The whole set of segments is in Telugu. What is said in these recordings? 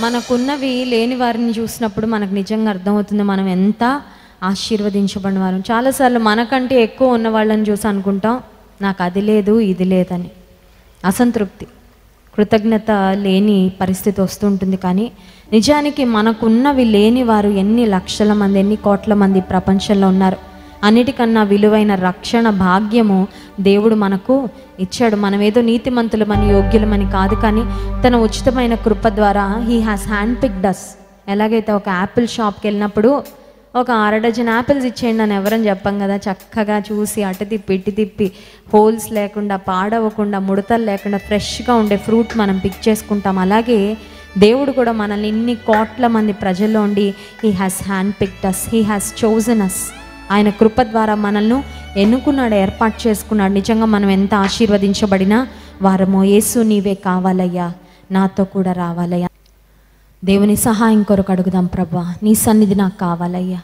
మనకున్నవి లేని వారిని చూసినప్పుడు మనకు నిజంగా అర్థమవుతుంది మనం ఎంత ఆశీర్వదించబడిన వారు. చాలాసార్లు మనకంటే ఎక్కువ ఉన్న వాళ్ళని చూసి అనుకుంటాం నాకు అది లేదు ఇది లేదని. అసంతృప్తి, కృతజ్ఞత లేని పరిస్థితి వస్తుంటుంది. కానీ నిజానికి మనకున్నవి లేని వారు ఎన్ని లక్షల మంది, ఎన్ని కోట్ల మంది ప్రపంచంలో ఉన్నారు. అన్నిటికన్నా విలువైన రక్షణ భాగ్యము దేవుడు మనకు ఇచ్చాడు. మనం ఏదో నీతిమంతులమని యోగ్యులమని కాదు, కానీ తన ఉచితమైన కృప ద్వారా హీ హ్యాస్ హ్యాండ్ పిక్డ్ అస్. ఎలాగైతే ఒక యాపిల్ షాప్కి వెళ్ళినప్పుడు ఒక 6 డజన్ యాపిల్స్ ఇచ్చేయండి అని ఎవరని చెప్పాం కదా, చక్కగా చూసి అటు తిప్పి ఇటు తిప్పి హోల్స్ లేకుండా, పాడవకుండా, ముడతలు లేకుండా ఫ్రెష్గా ఉండే ఫ్రూట్ మనం పిక్ చేసుకుంటాం. అలాగే దేవుడు కూడా మనల్ని ఇన్ని కోట్ల మంది ప్రజల్లో ఉండి he has hand picked us, he has chosen us. ఆయన కృప ద్వారా మనల్ని ఎన్నుకున్నాడు, ఏర్పాటు చేసుకున్నాడు. నిజంగా మనం ఎంత ఆశీర్వదించబడినా వారమో. యేసు నీవే కావాలయ్యా, నాతో కూడా రావాలయ్యా. దేవుని సహాయం కొరకు అడుగుదాం. ప్రభా నీ సన్నిధి నాకు కావాలయ్యా,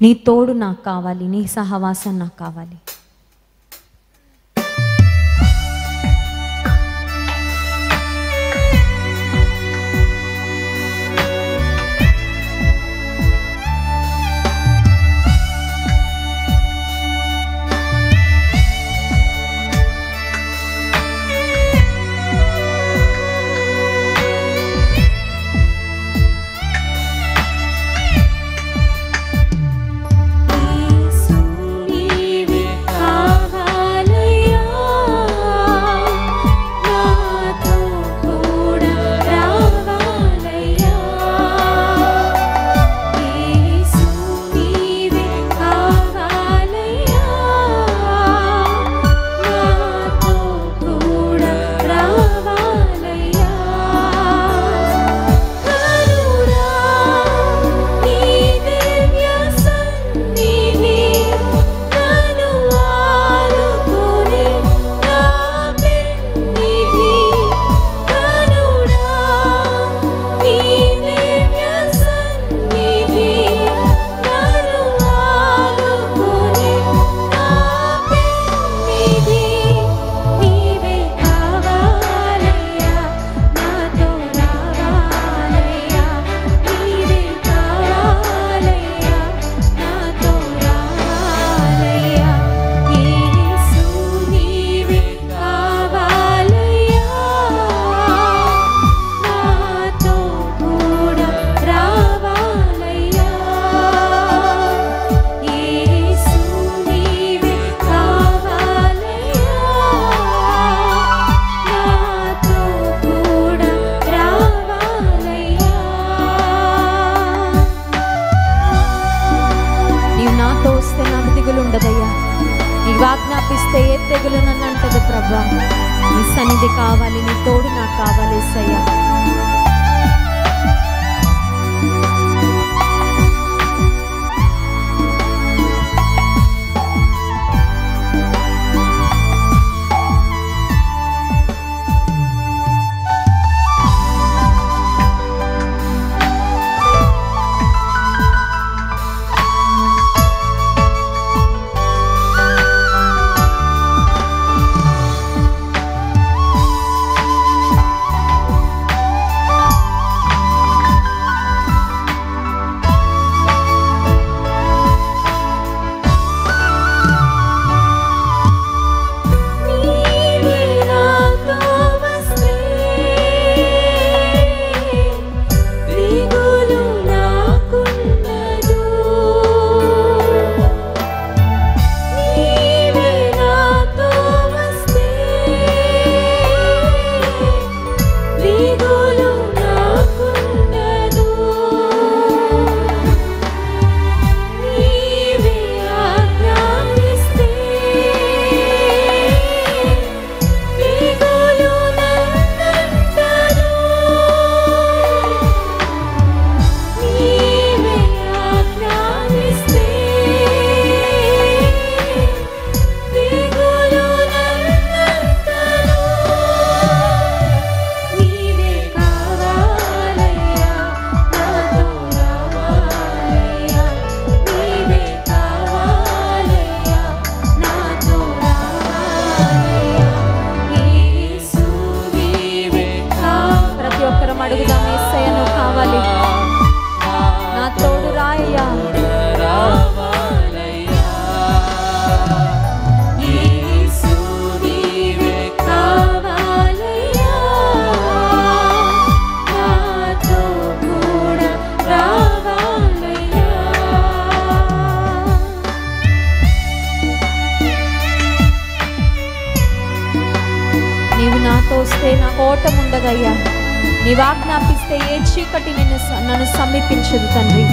నీ తోడు నాకు కావాలి, నీ సహవాసం నాకు కావాలి. ఉండదయ్యా, నీకు ఆజ్ఞాపిస్తే ఏ తెగులు నన్ను అంటది. ప్రభా నీ సన్నిధి కావాలి, నీ తోడు నాకు కావాలి యేసయ్యా. నీవు ఆజ్ఞాపిస్తే ఏ చీకటి నన్ను సమీపించదు తండ్రి.